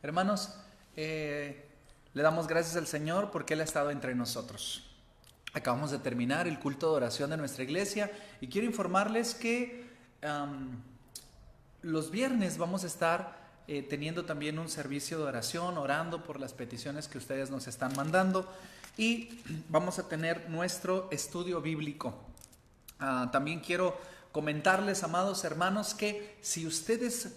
Hermanos, le damos gracias al Señor porque Él ha estado entre nosotros. Acabamos de terminar el culto de oración de nuestra iglesia y quiero informarles que los viernes vamos a estar teniendo también un servicio de oración, orando por las peticiones que ustedes nos están mandando, y vamos a tener nuestro estudio bíblico. También quiero comentarles, amados hermanos, que si ustedes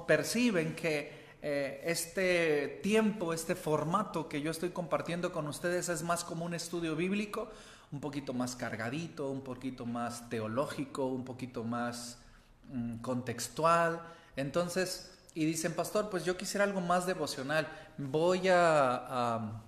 perciben que este tiempo, este formato que yo estoy compartiendo con ustedes es más como un estudio bíblico, un poquito más cargadito, un poquito más teológico, un poquito más contextual, entonces, y dicen, pastor, pues yo quisiera algo más devocional, voy a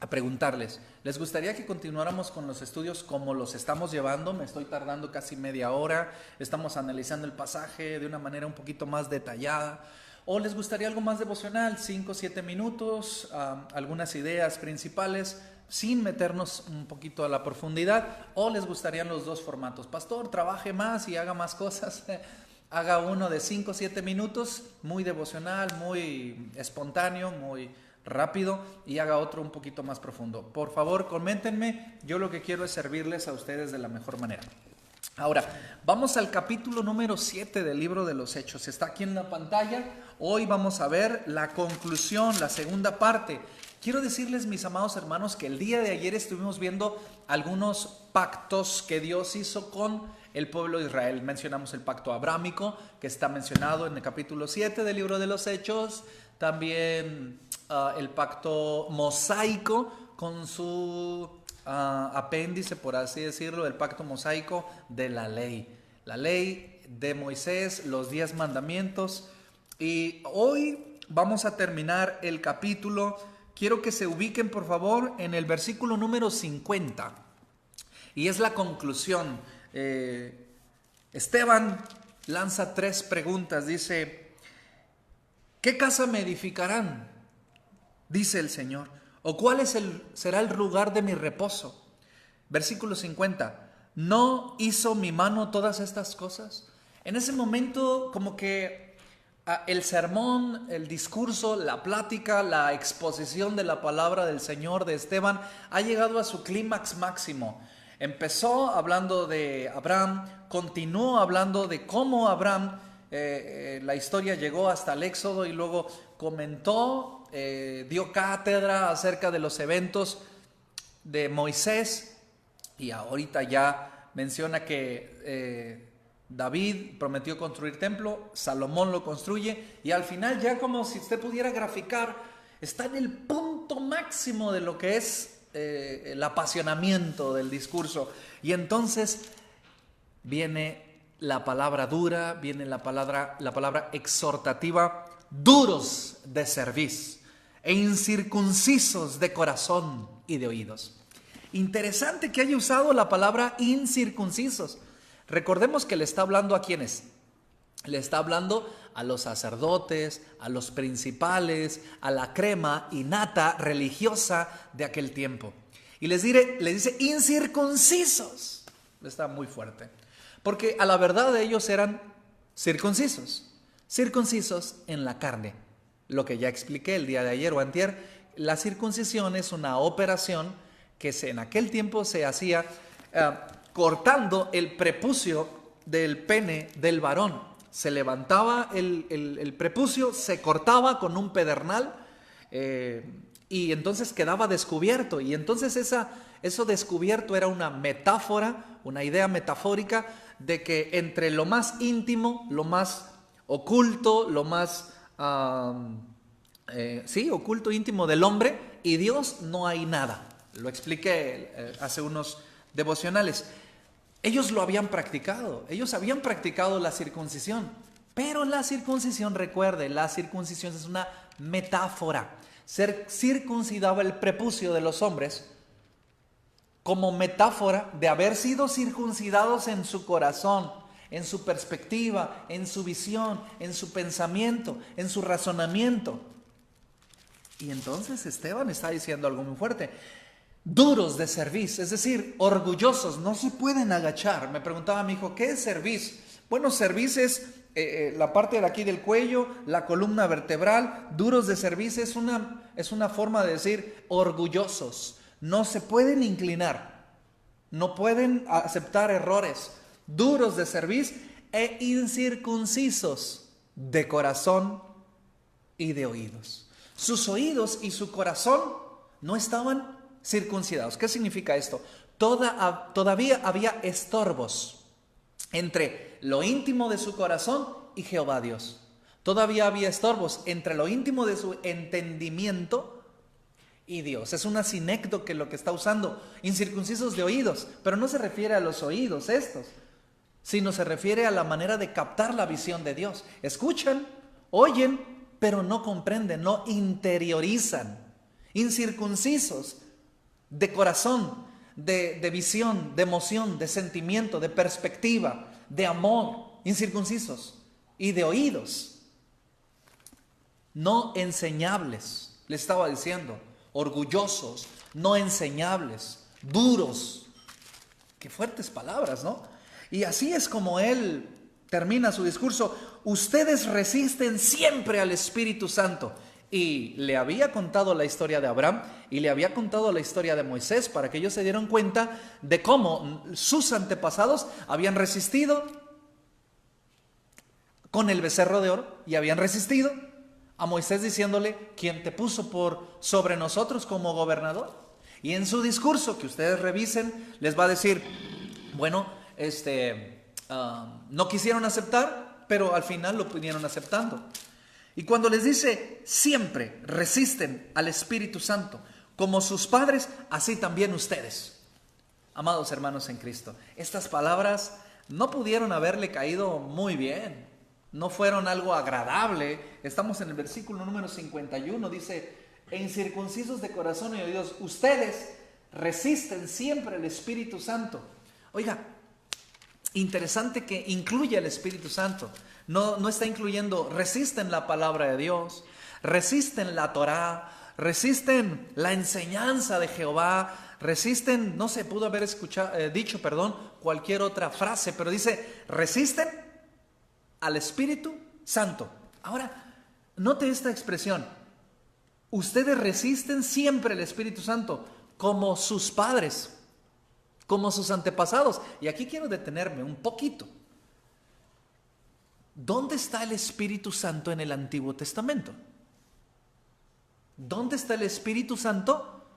preguntarles, ¿les gustaría que continuáramos con los estudios como los estamos llevando? Me estoy tardando casi media hora, estamos analizando el pasaje de una manera un poquito más detallada. ¿O les gustaría algo más devocional, 5 o 7 minutos, algunas ideas principales, sin meternos un poquito a la profundidad? ¿O les gustarían los dos formatos? Pastor, trabaje más y haga más cosas. Haga uno de 5 o 7 minutos, muy devocional, muy espontáneo, muy rápido, y haga otro un poquito más profundo. Por favor, coméntenme. Yo lo que quiero es servirles a ustedes de la mejor manera. Ahora, vamos al capítulo número 7 del libro de los Hechos. Está aquí en la pantalla. Hoy vamos a ver la conclusión, la segunda parte. Quiero decirles, mis amados hermanos, que el día de ayer estuvimos viendo algunos pactos que Dios hizo con el pueblo de Israel. Mencionamos el pacto abrámico, que está mencionado en el capítulo 7 del libro de los Hechos. También el pacto mosaico con su apéndice, por así decirlo, el pacto mosaico de la ley de Moisés, los 10 mandamientos. Y hoy vamos a terminar el capítulo. Quiero que se ubiquen, por favor, en el versículo número 50, y es la conclusión. Esteban lanza 3 preguntas. Dice: ¿qué casa me edificarán? Dice el Señor. ¿O cuál será el lugar de mi reposo? Versículo 50. ¿No hizo mi mano todas estas cosas? En ese momento, como que el sermón, el discurso, la plática, la exposición de la palabra del Señor de Esteban ha llegado a su clímax máximo. Empezó hablando de Abraham, continuó hablando de cómo Abraham, la historia llegó hasta el Éxodo, y luego comentó, dio cátedra acerca de los eventos de Moisés, y ahorita ya menciona que David prometió construir templo, Salomón lo construye, y al final, ya como si usted pudiera graficar, está en el punto máximo de lo que es el apasionamiento del discurso. Y entonces viene la palabra dura, viene la palabra exhortativa: duros de cerviz e incircuncisos de corazón y de oídos. Interesante que haya usado la palabra incircuncisos. Recordemos que le está hablando ¿a quiénes? Le está hablando a los sacerdotes, a los principales, a la crema innata religiosa de aquel tiempo. Y les dice incircuncisos. Está muy fuerte. Porque a la verdad ellos eran circuncisos. Circuncisos en la carne. Lo que ya expliqué el día de ayer o antier. La circuncisión es una operación que en aquel tiempo se hacía cortando el prepucio del pene del varón. Se levantaba el prepucio, se cortaba con un pedernal, y entonces quedaba descubierto. Y entonces eso descubierto era una metáfora, una idea metafórica de que entre lo más íntimo, lo más oculto, lo más oculto, íntimo del hombre y Dios, no hay nada. Lo expliqué hace unos devocionales. Ellos lo habían practicado, ellos habían practicado la circuncisión, pero la circuncisión, recuerde, la circuncisión es una metáfora. Se circuncidaba el prepucio de los hombres como metáfora de haber sido circuncidados en su corazón, en su perspectiva, en su visión, en su pensamiento, en su razonamiento. Y entonces Esteban está diciendo algo muy fuerte. Duros de cerviz, es decir, orgullosos, no se pueden agachar. Me preguntaba mi hijo, ¿qué es cerviz? Bueno, cerviz es la parte de aquí del cuello, la columna vertebral, duros de cerviz, es una forma de decir orgullosos. No se pueden inclinar, no pueden aceptar errores. Duros de cerviz e incircuncisos de corazón y de oídos. Sus oídos y su corazón no estaban circuncidados. ¿Qué significa esto? Todavía había estorbos entre lo íntimo de su corazón y Jehová Dios. Todavía había estorbos entre lo íntimo de su entendimiento y Dios. Es una sinécdoque lo que está usando. Incircuncisos de oídos, pero no se refiere a los oídos estos, sino se refiere a la manera de captar la visión de Dios. Escuchan, oyen, pero no comprenden, no interiorizan. Incircuncisos de corazón, de visión, de emoción, de sentimiento, de perspectiva, de amor. Incircuncisos y de oídos. No enseñables, le estaba diciendo. Orgullosos, no enseñables, duros. Qué fuertes palabras, ¿no? Y así es como él termina su discurso. Ustedes resisten siempre al Espíritu Santo. Y le había contado la historia de Abraham y le había contado la historia de Moisés para que ellos se dieran cuenta de cómo sus antepasados habían resistido con el becerro de oro y habían resistido a Moisés diciéndole: ¿quién te puso por sobre nosotros como gobernador? Y en su discurso, que ustedes revisen, les va a decir: bueno, no quisieron aceptar, pero al final lo vinieron aceptando. Y cuando les dice: siempre resisten al Espíritu Santo, como sus padres, así también ustedes. Amados hermanos en Cristo, estas palabras no pudieron haberle caído muy bien, no fueron algo agradable. Estamos en el versículo número 51, dice: e incircuncisos de corazón y oídos, ustedes resisten siempre al Espíritu Santo. Oiga, interesante que incluye al Espíritu Santo. No está incluyendo, resisten la palabra de Dios, resisten la Torá, resisten la enseñanza de Jehová, resisten, no se pudo haber dicho cualquier otra frase, pero dice: resisten al Espíritu Santo. Ahora, note esta expresión: ustedes resisten siempre al Espíritu Santo, como sus padres, como sus antepasados. Y aquí quiero detenerme un poquito. ¿Dónde está el Espíritu Santo en el Antiguo Testamento? ¿Dónde está el Espíritu Santo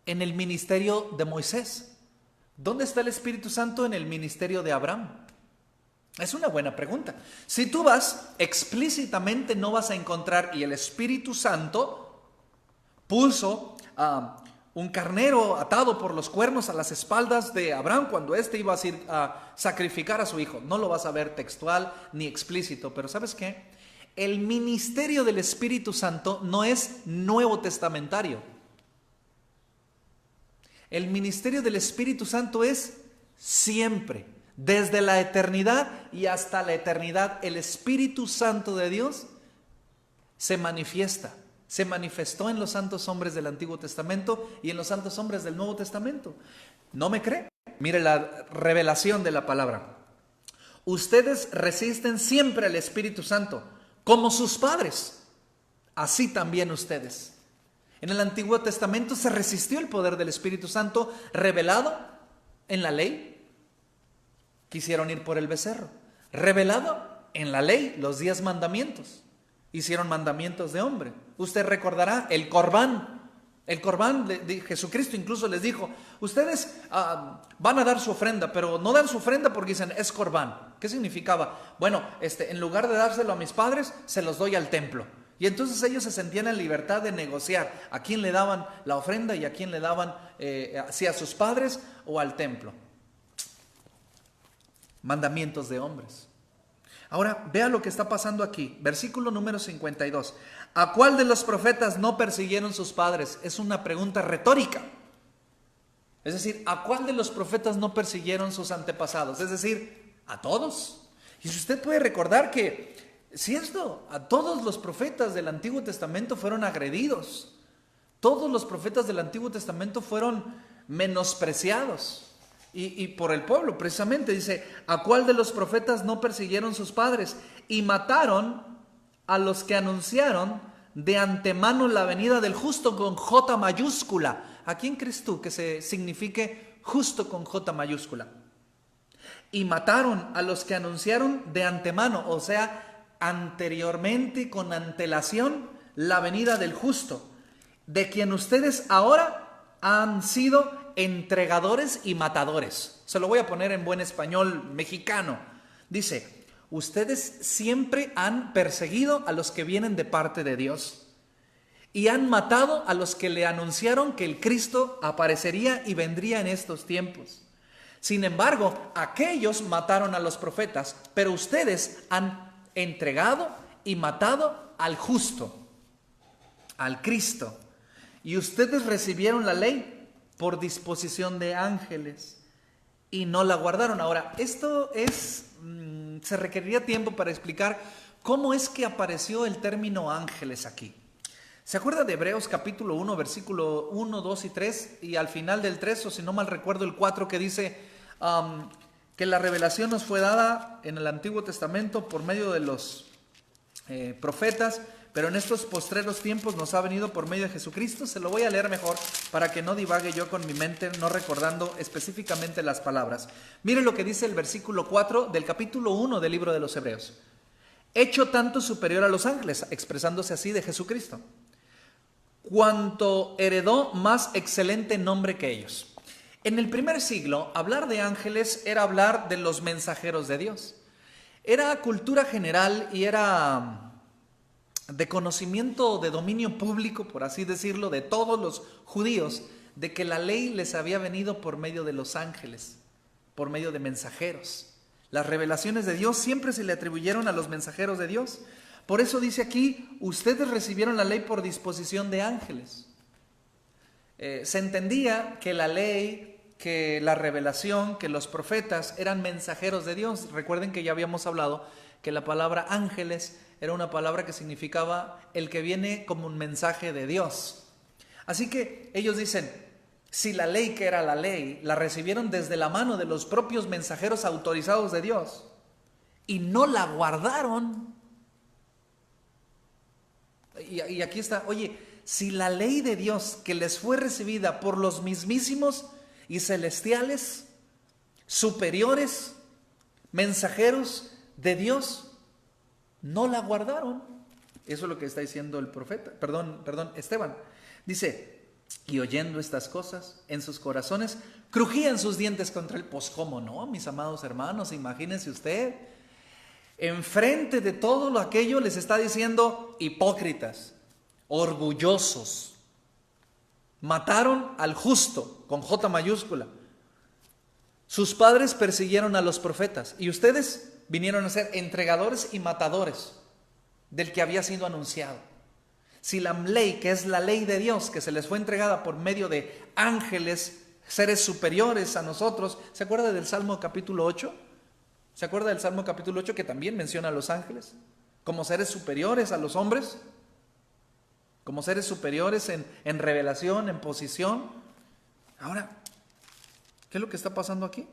en el ministerio de Moisés? ¿Dónde está el Espíritu Santo en el ministerio de Abraham? Es una buena pregunta. Si tú vas, explícitamente no vas a encontrar: y el Espíritu Santo puso un carnero atado por los cuernos a las espaldas de Abraham cuando éste iba a sacrificar a su hijo. No lo vas a ver textual ni explícito, pero ¿sabes qué? El ministerio del Espíritu Santo no es nuevo testamentario. El ministerio del Espíritu Santo es siempre, desde la eternidad y hasta la eternidad. El Espíritu Santo de Dios se manifiesta. Se manifestó en los santos hombres del Antiguo Testamento y en los santos hombres del Nuevo Testamento. ¿No me cree? Mire la revelación de la palabra. Ustedes resisten siempre al Espíritu Santo, como sus padres. Así también ustedes. En el Antiguo Testamento se resistió el poder del Espíritu Santo revelado en la ley. Quisieron ir por el becerro. Revelado en la ley, los 10 mandamientos. Hicieron mandamientos de hombre. Usted recordará el Corbán. El Corbán, Jesucristo incluso les dijo: ustedes van a dar su ofrenda, pero no dan su ofrenda porque dicen: es Corbán. ¿Qué significaba? Bueno, en lugar de dárselo a mis padres, se los doy al templo. Y entonces ellos se sentían en libertad de negociar a quién le daban la ofrenda y a quién le daban, si a sus padres o al templo. Mandamientos de hombres. Ahora, vea lo que está pasando aquí. Versículo número 52. ¿A cuál de los profetas no persiguieron sus padres? Es una pregunta retórica. Es decir, ¿a cuál de los profetas no persiguieron sus antepasados? Es decir, a todos. Y si usted puede recordar que, cierto, a todos los profetas del Antiguo Testamento fueron agredidos. Todos los profetas del Antiguo Testamento fueron menospreciados. y por el pueblo precisamente. Dice, ¿a cuál de los profetas no persiguieron sus padres? Y mataron a los que anunciaron de antemano la venida del justo con J mayúscula. ¿A quién crees tú que se signifique justo con J mayúscula? Y mataron a los que anunciaron de antemano, o sea, anteriormente, con antelación, la venida del justo, de quien ustedes ahora han sido entregadores y matadores. Se lo voy a poner en buen español mexicano. Dice, ustedes siempre han perseguido a los que vienen de parte de Dios y han matado a los que le anunciaron que el Cristo aparecería y vendría en estos tiempos. Sin embargo, aquellos mataron a los profetas, pero ustedes han entregado y matado al justo, al Cristo. Y ustedes recibieron la ley por disposición de ángeles y no la guardaron. Ahora, esto se requeriría tiempo para explicar cómo es que apareció el término ángeles aquí. ¿Se acuerda de Hebreos capítulo 1, versículo 1, 2 y 3? Y al final del 3, o si no mal recuerdo, el 4, que dice que la revelación nos fue dada en el Antiguo Testamento por medio de los profetas, pero en estos postreros tiempos nos ha venido por medio de Jesucristo. Se lo voy a leer mejor para que no divague yo con mi mente, no recordando específicamente las palabras. Mire lo que dice el versículo 4 del capítulo 1 del libro de los Hebreos. Hecho tanto superior a los ángeles, expresándose así de Jesucristo, cuanto heredó más excelente nombre que ellos. En el primer siglo, hablar de ángeles era hablar de los mensajeros de Dios. Era cultura general y era de conocimiento, de dominio público, por así decirlo, de todos los judíos, de que la ley les había venido por medio de los ángeles, por medio de mensajeros. Las revelaciones de Dios siempre se le atribuyeron a los mensajeros de Dios. Por eso dice aquí, ustedes recibieron la ley por disposición de ángeles. Se entendía que la ley, que la revelación, que los profetas eran mensajeros de Dios. Recuerden que ya habíamos hablado que la palabra ángeles era una palabra que significaba el que viene como un mensaje de Dios. Así que ellos dicen, si la ley, que era la ley, la recibieron desde la mano de los propios mensajeros autorizados de Dios y no la guardaron. Y aquí está, oye, si la ley de Dios que les fue recibida por los mismísimos y celestiales, superiores, mensajeros de Dios, no la guardaron. Eso es lo que está diciendo el profeta, Esteban. Dice, y oyendo estas cosas en sus corazones, crujían sus dientes contra él. Pues cómo no, mis amados hermanos, imagínense usted, enfrente de todo lo aquello les está diciendo hipócritas, orgullosos. Mataron al justo, con J mayúscula. Sus padres persiguieron a los profetas y ustedes vinieron a ser entregadores y matadores del que había sido anunciado. Si la ley, que es la ley de Dios, que se les fue entregada por medio de ángeles, seres superiores a nosotros, ¿se acuerda del Salmo capítulo 8? ¿Se acuerda del Salmo capítulo 8 que también menciona a los ángeles como seres superiores a los hombres? Como seres superiores en revelación, en posición. Ahora, ¿qué es lo que está pasando aquí?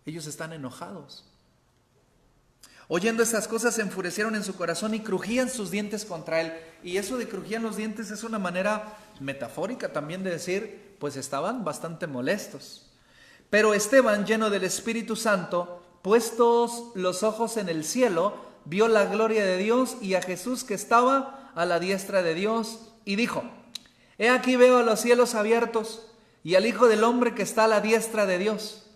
Ellos están enojados. Oyendo estas cosas se enfurecieron en su corazón y crujían sus dientes contra él. Y eso de crujían los dientes es una manera metafórica también de decir, pues estaban bastante molestos. Pero Esteban, lleno del Espíritu Santo, puestos los ojos en el cielo, vio la gloria de Dios y a Jesús que estaba a la diestra de Dios y dijo, he aquí veo a los cielos abiertos y al Hijo del Hombre que está a la diestra de Dios.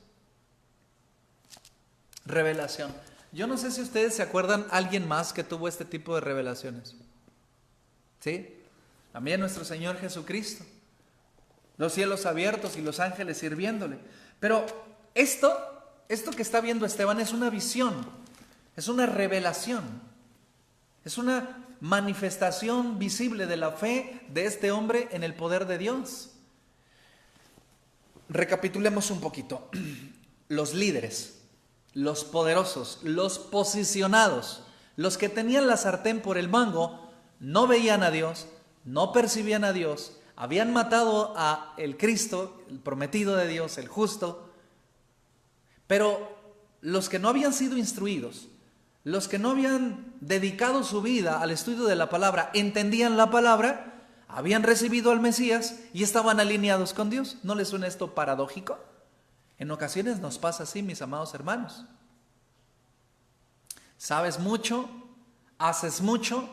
Revelación. Yo no sé si ustedes se acuerdan alguien más que tuvo este tipo de revelaciones. ¿Sí? También nuestro Señor Jesucristo. Los cielos abiertos y los ángeles sirviéndole. Pero esto que está viendo Esteban es una visión, es una revelación, es una manifestación visible de la fe de este hombre en el poder de Dios. Recapitulemos un poquito. Los líderes, los poderosos, los posicionados, los que tenían la sartén por el mango, no veían a Dios, no percibían a Dios, habían matado a el Cristo, el prometido de Dios, el justo, Pero los que no habían sido instruidos, los que no habían dedicado su vida al estudio de la palabra, entendían la palabra, habían recibido al Mesías y estaban alineados con Dios. ¿No les suena esto paradójico? En ocasiones nos pasa así, mis amados hermanos. Sabes mucho, haces mucho,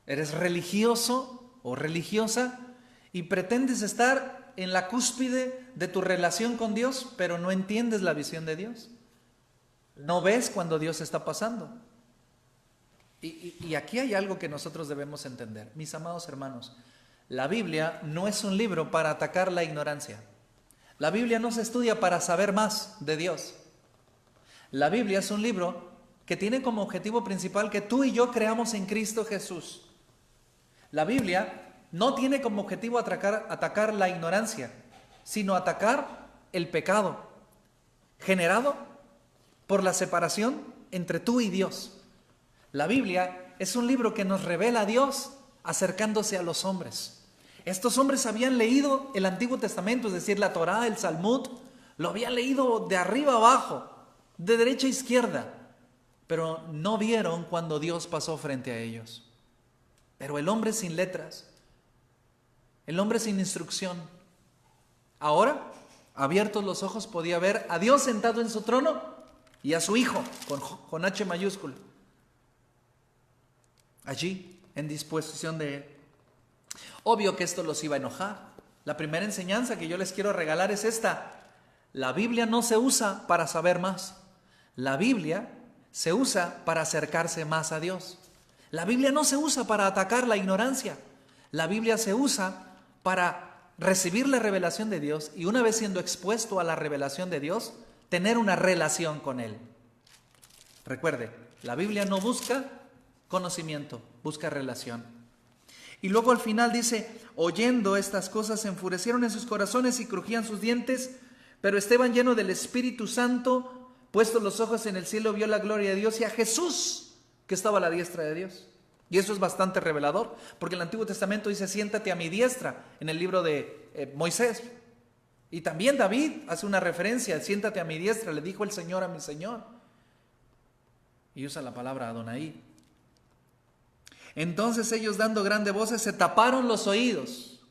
eres religioso o religiosa y pretendes estar en la cúspide de tu relación con Dios, pero no entiendes la visión de Dios. No ves cuando Dios está pasando. Y aquí hay algo que nosotros debemos entender. Mis amados hermanos, la Biblia no es un libro para atacar la ignorancia. La Biblia no se estudia para saber más de Dios. La Biblia es un libro que tiene como objetivo principal que tú y yo creamos en Cristo Jesús. La Biblia no tiene como objetivo atacar la ignorancia, sino atacar el pecado generado por la separación entre tú y Dios. La Biblia es un libro que nos revela a Dios acercándose a los hombres. Estos hombres habían leído el Antiguo Testamento, es decir, la Torá, el Talmud, lo habían leído de arriba abajo, de derecha a izquierda, pero no vieron cuando Dios pasó frente a ellos. Pero el hombre sin letras, el hombre sin instrucción, ahora, abiertos los ojos, podía ver a Dios sentado en su trono y a su Hijo, con H mayúscula, allí en disposición de Él. Obvio que esto los iba a enojar. La primera enseñanza que yo les quiero regalar es esta: la Biblia no se usa para saber más. La Biblia se usa para acercarse más a Dios. La Biblia no se usa para atacar la ignorancia. La Biblia se usa para recibir la revelación de Dios y, una vez siendo expuesto a la revelación de Dios, tener una relación con Él. Recuerde, la Biblia no busca conocimiento, busca relación. Y luego al final dice: oyendo estas cosas se enfurecieron en sus corazones y crujían sus dientes, pero Esteban, lleno del Espíritu Santo, puestos los ojos en el cielo, vio la gloria de Dios y a Jesús que estaba a la diestra de Dios. Y eso es bastante revelador, porque el Antiguo Testamento dice: siéntate a mi diestra, en el libro de Moisés. Y también David hace una referencia: siéntate a mi diestra, le dijo el Señor a mi Señor. Y usa la palabra Adonai. Entonces ellos, dando grandes voces, se taparon los oídos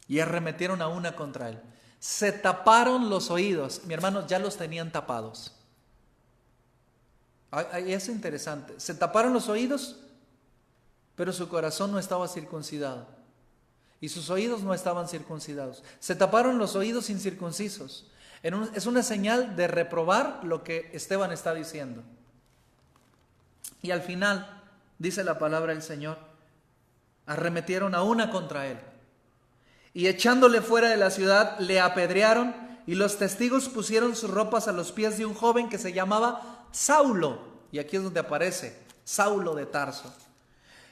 y arremetieron a una contra él. Se taparon los oídos. Mi hermano, ya los tenían tapados. Es interesante. Se taparon los oídos, pero su corazón no estaba circuncidado. Y sus oídos no estaban circuncidados. Se taparon los oídos incircuncisos. Es una señal de reprobar lo que Esteban está diciendo. Y al final, dice la palabra del Señor, arremetieron a una contra él. Y echándole fuera de la ciudad, le apedrearon, y los testigos pusieron sus ropas a los pies de un joven que se llamaba Saulo. Y aquí es donde aparece, Saulo de Tarso.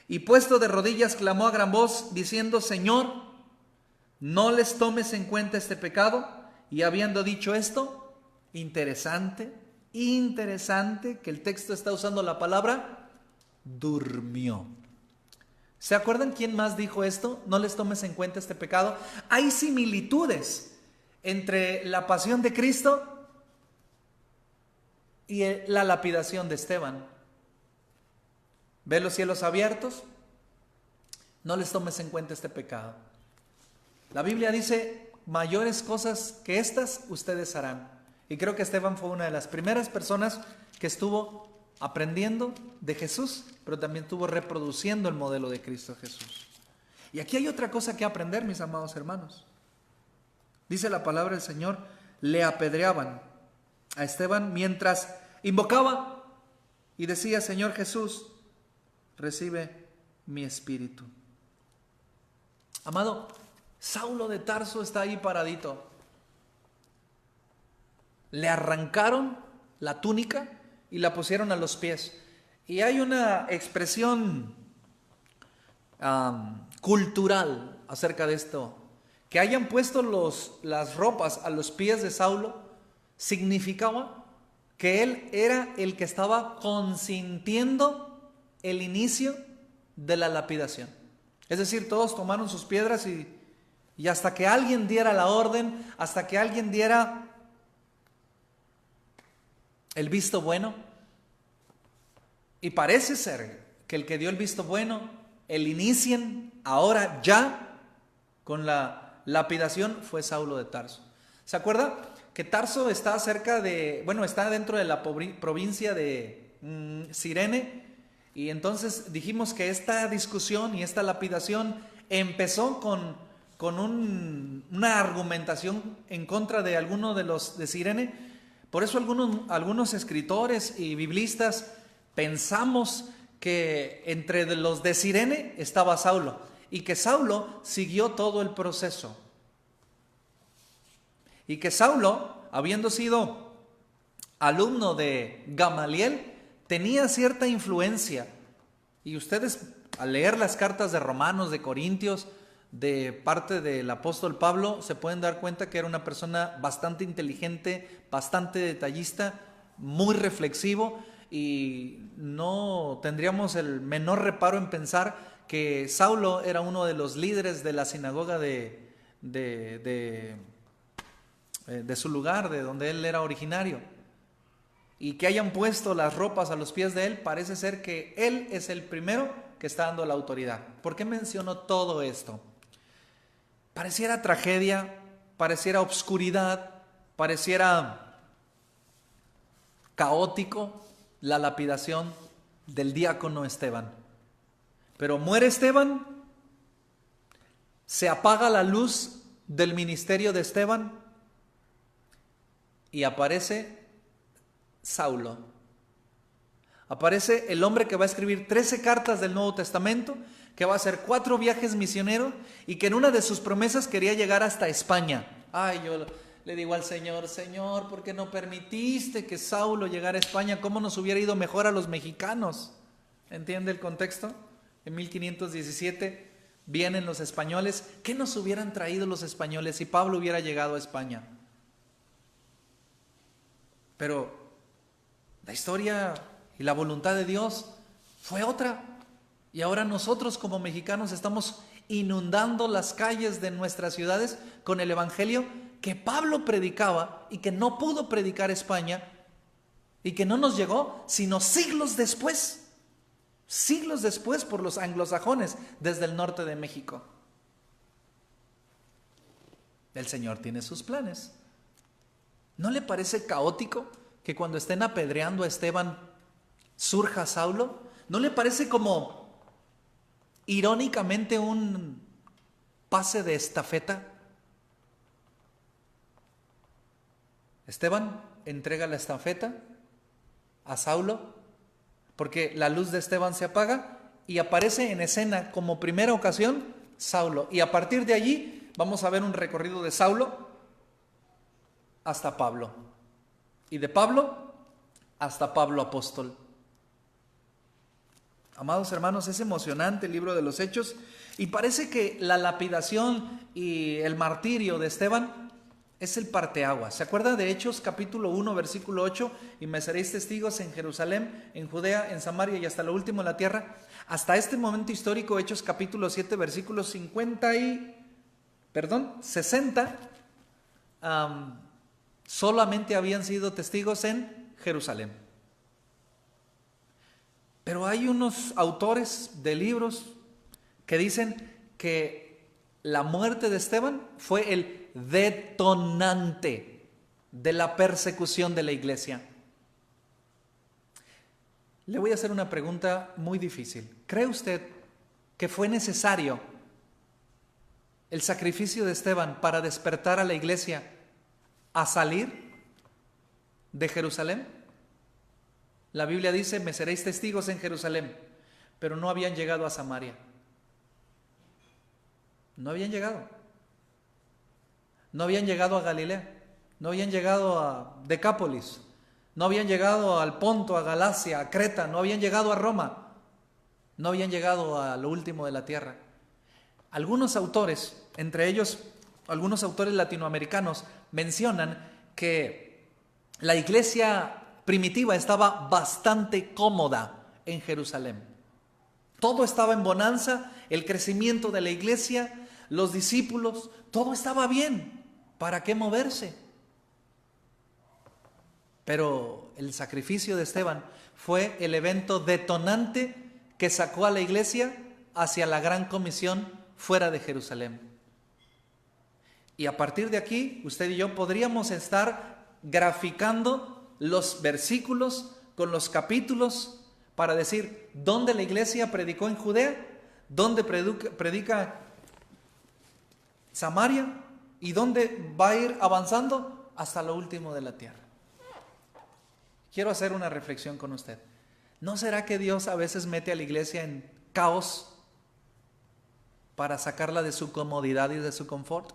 Y puesto de rodillas, clamó a gran voz, diciendo: Señor, no les tomes en cuenta este pecado. Y habiendo dicho esto, interesante que el texto está usando la palabra durmió. ¿Se acuerdan quién más dijo esto? No les tomes en cuenta este pecado. Hay similitudes entre la pasión de Cristo y la lapidación de Esteban. ¿Ve los cielos abiertos? No les tomes en cuenta este pecado. La Biblia dice: mayores cosas que estas ustedes harán. Y creo que Esteban fue una de las primeras personas que estuvo aprendiendo de Jesús, pero también estuvo reproduciendo el modelo de Cristo Jesús. Y aquí hay otra cosa que aprender, mis amados hermanos. Dice la palabra del Señor: le apedreaban a Esteban mientras invocaba y decía: Señor Jesús, recibe mi espíritu. Amado, Saulo de Tarso está ahí paradito. Le arrancaron la túnica y la pusieron a los pies. Y hay una expresión cultural acerca de esto. Que hayan puesto las ropas a los pies de Saulo significaba que él era el que estaba consintiendo el inicio de la lapidación. Es decir, todos tomaron sus piedras y Y hasta que alguien diera la orden, hasta que alguien diera el visto bueno, y parece ser que el que dio el visto bueno, el inicien ahora ya con la lapidación, fue Saulo de Tarso. ¿Se acuerda? Que Tarso está cerca de, bueno, está dentro de la provincia de Cirene, y entonces dijimos que esta discusión y esta lapidación empezó con una argumentación en contra de alguno de los de Cirene. Por eso algunos escritores y biblistas pensamos que entre los de Cirene estaba Saulo y que Saulo siguió todo el proceso. Y que Saulo, habiendo sido alumno de Gamaliel, tenía cierta influencia. Y ustedes, al leer las cartas de Romanos, de Corintios, de parte del apóstol Pablo, se pueden dar cuenta que era una persona bastante inteligente, bastante detallista, muy reflexivo, y no tendríamos el menor reparo en pensar que Saulo era uno de los líderes de la sinagoga de su lugar, de donde él era originario. Y que hayan puesto las ropas a los pies de él, parece ser que él es el primero que está dando la autoridad. ¿Por qué menciono todo esto? Pareciera tragedia, pareciera obscuridad, pareciera caótico la lapidación del diácono Esteban. Pero muere Esteban, se apaga la luz del ministerio de Esteban y aparece Saulo. Aparece el hombre que va a escribir 13 cartas del Nuevo Testamento, que va a hacer 4 viajes misioneros y que en una de sus promesas quería llegar hasta España. Ay, yo le digo al Señor, Señor, ¿por qué no permitiste que Saulo llegara a España? ¿Cómo nos hubiera ido mejor a los mexicanos? ¿Entiende el contexto? En 1517 vienen los españoles. ¿Qué nos hubieran traído los españoles si Pablo hubiera llegado a España? Pero la historia y la voluntad de Dios fue otra. Y ahora nosotros como mexicanos estamos inundando las calles de nuestras ciudades con el evangelio que Pablo predicaba y que no pudo predicar España y que no nos llegó sino siglos después por los anglosajones desde el norte de México. El Señor tiene sus planes. ¿No le parece caótico que cuando estén apedreando a Esteban surja Saulo? ¿No le parece como irónicamente un pase de estafeta? Esteban entrega la estafeta a Saulo porque la luz de Esteban se apaga y aparece en escena como primera ocasión Saulo. Y a partir de allí vamos a ver un recorrido de Saulo hasta Pablo. Y de Pablo hasta Pablo apóstol. Amados hermanos, es emocionante el libro de los Hechos y parece que la lapidación y el martirio de Esteban es el parteaguas. ¿Se acuerda de Hechos capítulo 1 versículo 8? Y me seréis testigos en Jerusalén, en Judea, en Samaria y hasta lo último en la tierra. Hasta este momento histórico, Hechos capítulo 7 versículos 60, solamente habían sido testigos en Jerusalén. Pero hay unos autores de libros que dicen que la muerte de Esteban fue el detonante de la persecución de la iglesia. Le voy a hacer una pregunta muy difícil. ¿Cree usted que fue necesario el sacrificio de Esteban para despertar a la iglesia a salir de Jerusalén? La Biblia dice, me seréis testigos en Jerusalén, pero no habían llegado a Samaria. No habían llegado. No habían llegado a Galilea, no habían llegado a Decápolis, no habían llegado al Ponto, a Galacia, a Creta, no habían llegado a Roma, no habían llegado a lo último de la tierra. Algunos autores, entre ellos algunos autores latinoamericanos, mencionan que la iglesia primitiva estaba bastante cómoda en Jerusalén. Todo estaba en bonanza, el crecimiento de la iglesia, los discípulos, todo estaba bien. ¿Para qué moverse? Pero el sacrificio de Esteban fue el evento detonante que sacó a la iglesia hacia la gran comisión fuera de Jerusalén. Y a partir de aquí, usted y yo podríamos estar graficando los versículos con los capítulos para decir dónde la iglesia predicó en Judea, dónde predica Samaria y dónde va a ir avanzando hasta lo último de la tierra. Quiero hacer una reflexión con usted. ¿No será que Dios a veces mete a la iglesia en caos para sacarla de su comodidad y de su confort?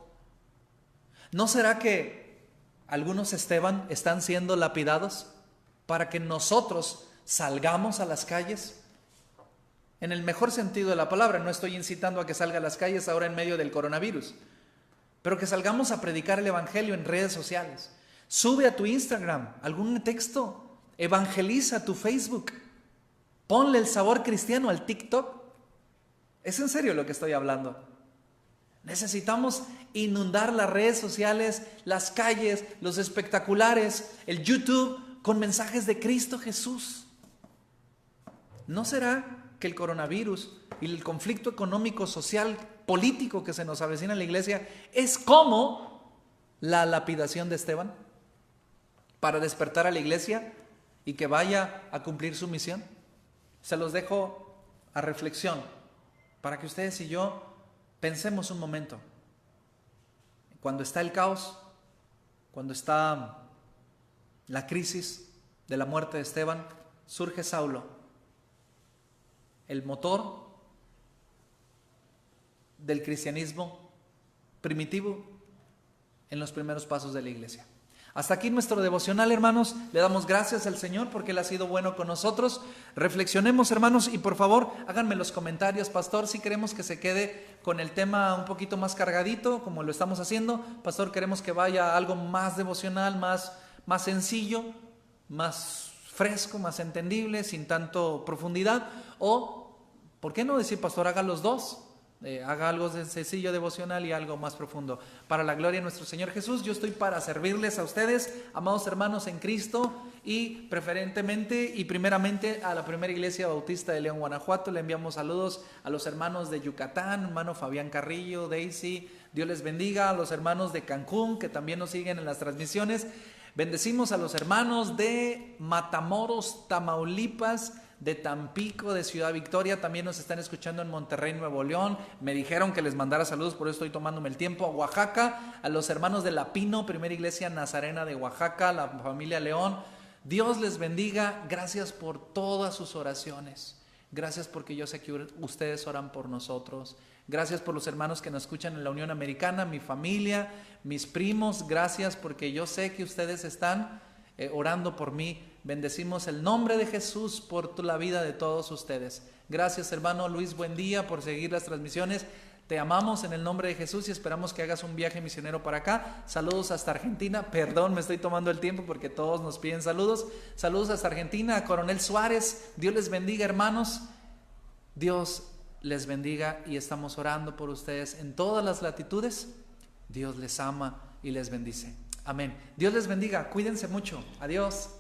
¿No será que algunos Esteban están siendo lapidados para que nosotros salgamos a las calles? En el mejor sentido de la palabra, no estoy incitando a que salga a las calles ahora en medio del coronavirus, pero que salgamos a predicar el evangelio en redes sociales. Sube a tu Instagram algún texto, evangeliza tu Facebook, ponle el sabor cristiano al TikTok. Es en serio lo que estoy hablando. Necesitamos inundar las redes sociales, las calles, los espectaculares, el YouTube con mensajes de Cristo Jesús. ¿No será que el coronavirus y el conflicto económico, social, político que se nos avecina en la iglesia es como la lapidación de Esteban para despertar a la iglesia y que vaya a cumplir su misión? Se los dejo a reflexión para que ustedes y yo pensemos un momento. Cuando está el caos, cuando está la crisis de la muerte de Esteban, surge Saulo, el motor del cristianismo primitivo en los primeros pasos de la iglesia. Hasta aquí nuestro devocional, hermanos. Le damos gracias al Señor porque Él ha sido bueno con nosotros. Reflexionemos, hermanos, y por favor háganme los comentarios. Pastor, si queremos que se quede con el tema un poquito más cargadito, como lo estamos haciendo. Pastor, queremos que vaya algo más devocional, más sencillo, más fresco, más entendible, sin tanto profundidad. O, ¿por qué no decir, pastor, haga los dos? Haga algo sencillo, devocional, y algo más profundo. Para la gloria de nuestro Señor Jesús, yo estoy para servirles a ustedes, amados hermanos en Cristo, y preferentemente y primeramente a la primera iglesia bautista de León, Guanajuato. Le enviamos saludos a los hermanos de Yucatán, hermano Fabián Carrillo, Daisy, Dios les bendiga. A los hermanos de Cancún, que también nos siguen en las transmisiones. Bendecimos a los hermanos de Matamoros, Tamaulipas, de Tampico, de Ciudad Victoria. También nos están escuchando en Monterrey, Nuevo León. Me dijeron que les mandara saludos, por eso estoy tomándome el tiempo. A Oaxaca, a los hermanos de La Pino, primera iglesia nazarena de Oaxaca, la familia León. Dios les bendiga. Gracias por todas sus oraciones. Gracias porque yo sé que ustedes oran por nosotros. Gracias por los hermanos que nos escuchan en la Unión Americana, mi familia, mis primos. Gracias porque yo sé que ustedes están orando por mí. Bendecimos el nombre de Jesús por la vida de todos ustedes. Gracias, hermano Luis, buen día, por seguir las transmisiones. Te amamos en el nombre de Jesús y esperamos que hagas un viaje misionero para acá. Saludos hasta Argentina. Perdón, me estoy tomando el tiempo porque todos nos piden saludos. Saludos hasta Argentina, a Coronel Suárez. Dios les bendiga, hermanos. Dios les bendiga y estamos orando por ustedes en todas las latitudes. Dios les ama y les bendice. Amén. Dios les bendiga. Cuídense mucho. Adiós.